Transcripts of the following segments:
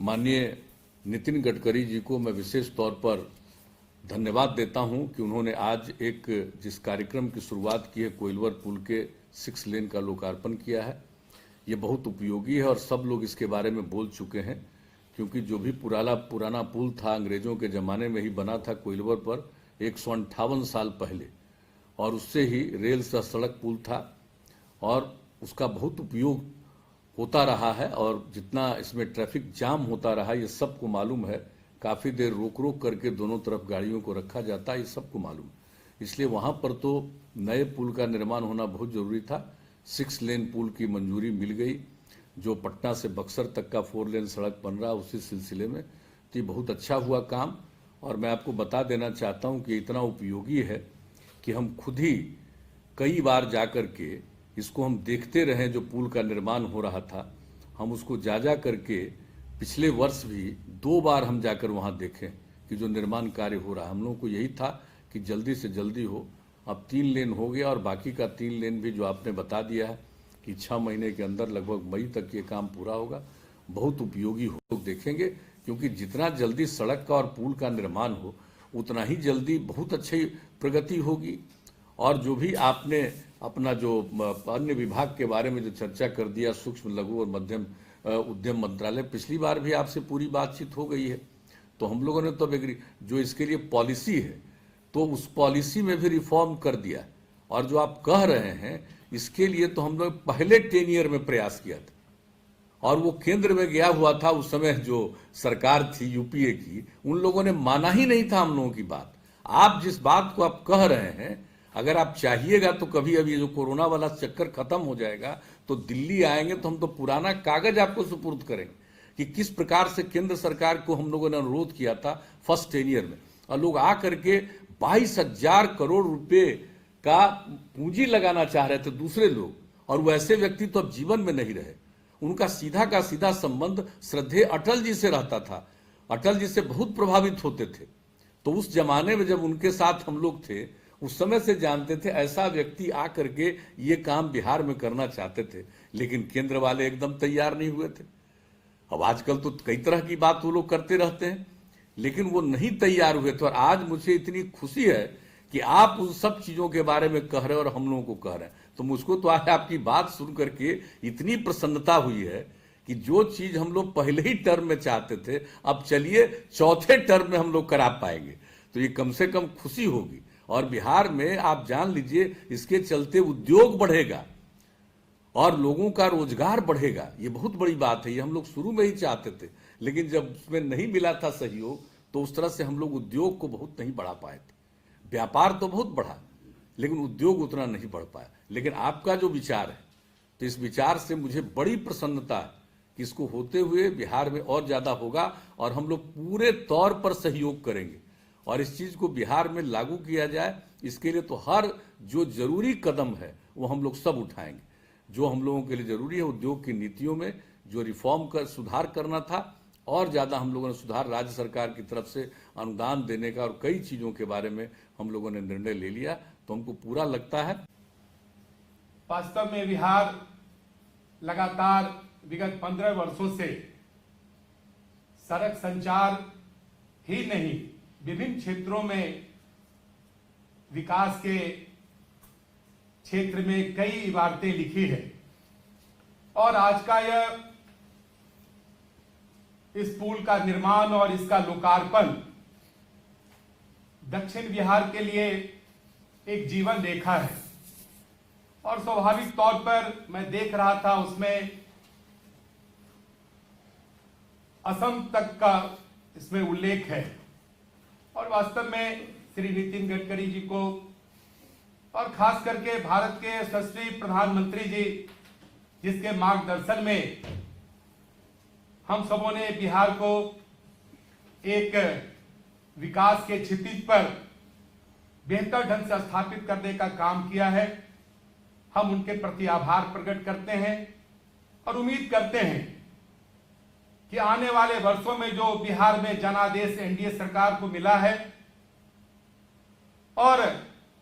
माननीय नितिन गडकरी जी को मैं विशेष तौर पर धन्यवाद देता हूं कि उन्होंने आज एक जिस कार्यक्रम की शुरुआत की है, कोइलवर पुल के 6 लेन का लोकार्पण किया है। ये बहुत उपयोगी है और सब लोग इसके बारे में बोल चुके हैं, क्योंकि जो भी पुराना पुल था, अंग्रेजों के ज़माने में ही बना था कोइलवर पर 158 साल पहले, और उससे ही रेल से सड़क पुल था और उसका बहुत उपयोग होता रहा है। और जितना इसमें ट्रैफिक जाम होता रहा, ये सबको मालूम है। काफ़ी देर रोक रोक करके दोनों तरफ गाड़ियों को रखा जाता है, ये सबको मालूम है। इसलिए वहाँ पर तो नए पुल का निर्माण होना बहुत ज़रूरी था। 6 लेन पुल की मंजूरी मिल गई, जो पटना से बक्सर तक का 4 लेन सड़क बन रहा, उसी सिलसिले में। तो ये बहुत अच्छा हुआ काम। और मैं आपको बता देना चाहता हूँ कि इतना उपयोगी है कि हम खुद ही कई बार जाकर के इसको हम देखते रहे। जो पुल का निर्माण हो रहा था, हम उसको जा करके पिछले वर्ष भी 2 बार हम जाकर वहाँ देखें कि जो निर्माण कार्य हो रहा है। हम लोगों को यही था कि जल्दी से जल्दी हो। अब 3 लेन हो गया और बाकी का 3 लेन भी जो आपने बता दिया है कि 6 महीने के अंदर लगभग मई तक ये काम पूरा होगा, बहुत उपयोगी हो। लोग देखेंगे, क्योंकि जितना जल्दी सड़क का और पुल का निर्माण हो, उतना ही जल्दी बहुत अच्छी प्रगति होगी। और जो भी आपने अपना जो अन्य विभाग के बारे में जो चर्चा कर दिया, सूक्ष्म लघु और मध्यम उद्यम मंत्रालय, पिछली बार भी आपसे पूरी बातचीत हो गई है। तो हम लोगों ने तो एग्री, जो इसके लिए पॉलिसी है, तो उस पॉलिसी में भी रिफॉर्म कर दिया। और जो आप कह रहे हैं, इसके लिए तो हम लोग पहले 10 ईयर में प्रयास किया था, और वो केंद्र में गया हुआ था। उस समय जो सरकार थी यूपीए की, उन लोगों ने माना ही नहीं था हम लोगों की बात। आप जिस बात को आप कह रहे हैं, अगर आप चाहिएगा तो कभी अभी जो कोरोना वाला चक्कर खत्म हो जाएगा तो दिल्ली आएंगे, तो हम तो पुराना कागज आपको सुपुर्द करेंगे कि किस प्रकार से केंद्र सरकार को हम लोगों ने अनुरोध किया था फर्स्ट 10 ईयर में। और लोग आ करके 22,000 करोड़ रुपए का पूंजी लगाना चाह रहे थे दूसरे लोग, और वैसे व्यक्ति तो अब जीवन में नहीं रहे। उनका सीधा का सीधा संबंध श्रद्धेय अटल जी से रहता था। अटल जी से बहुत प्रभावित होते थे। तो उस जमाने में जब उनके साथ हम लोग थे, उस समय से जानते थे ऐसा व्यक्ति आकर के ये काम बिहार में करना चाहते थे, लेकिन केंद्र वाले एकदम तैयार नहीं हुए थे। अब आजकल तो कई तरह की बात वो लोग करते रहते हैं, लेकिन वो नहीं तैयार हुए थे। और आज मुझे इतनी खुशी है कि आप उन सब चीजों के बारे में कह रहे हैं और हम लोगों को कह रहे हैं। तो मुझको तो आज आपकी बात सुन करके इतनी प्रसन्नता हुई है कि जो चीज हम लोग पहले ही टर्म में चाहते थे, अब चलिए चौथे टर्म में हम लोग करा पाएंगे। तो ये कम से कम खुशी होगी। और बिहार में आप जान लीजिए, इसके चलते उद्योग बढ़ेगा और लोगों का रोजगार बढ़ेगा। ये बहुत बड़ी बात है। ये हम लोग शुरू में ही चाहते थे, लेकिन जब उसमें नहीं मिला था सहयोग, तो उस तरह से हम लोग उद्योग को बहुत नहीं बढ़ा पाए थे। व्यापार तो बहुत बढ़ा, लेकिन उद्योग उतना नहीं बढ़ पाया। लेकिन आपका जो विचार है, तो इस विचार से मुझे बड़ी प्रसन्नता है कि इसको होते हुए बिहार में और ज्यादा होगा, और हम लोग पूरे तौर पर सहयोग करेंगे और इस चीज को बिहार में लागू किया जाए। इसके लिए तो हर जो जरूरी कदम है वो हम लोग सब उठाएंगे। जो हम लोगों के लिए जरूरी है, उद्योग की नीतियों में जो रिफॉर्म कर सुधार करना था, और ज्यादा हम लोगों ने सुधार राज्य सरकार की तरफ से अनुदान देने का, और कई चीजों के बारे में हम लोगों ने निर्णय ले लिया। तो हमको पूरा लगता है। वास्तव में बिहार लगातार विगत 15 वर्षों से सड़क संचार ही नहीं, विभिन्न क्षेत्रों में विकास के क्षेत्र में कई इबारतें लिखी है। और आज का यह इस पुल का निर्माण और इसका लोकार्पण दक्षिण बिहार के लिए एक जीवन रेखा है। और स्वाभाविक तौर पर मैं देख रहा था, उसमें असम तक का इसमें उल्लेख है। और वास्तव में श्री नितिन गडकरी जी को, और खास करके भारत के यशस्वी प्रधानमंत्री जी, जिसके मार्गदर्शन में हम सबों ने बिहार को एक विकास के क्षितिज पर बेहतर ढंग से स्थापित करने का काम किया है, हम उनके प्रति आभार प्रकट करते हैं और उम्मीद करते हैं कि आने वाले वर्षों में जो बिहार में जनादेश एनडीए सरकार को मिला है, और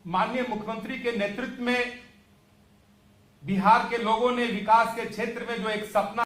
माननीय मुख्यमंत्री के नेतृत्व में बिहार के लोगों ने विकास के क्षेत्र में जो एक सपना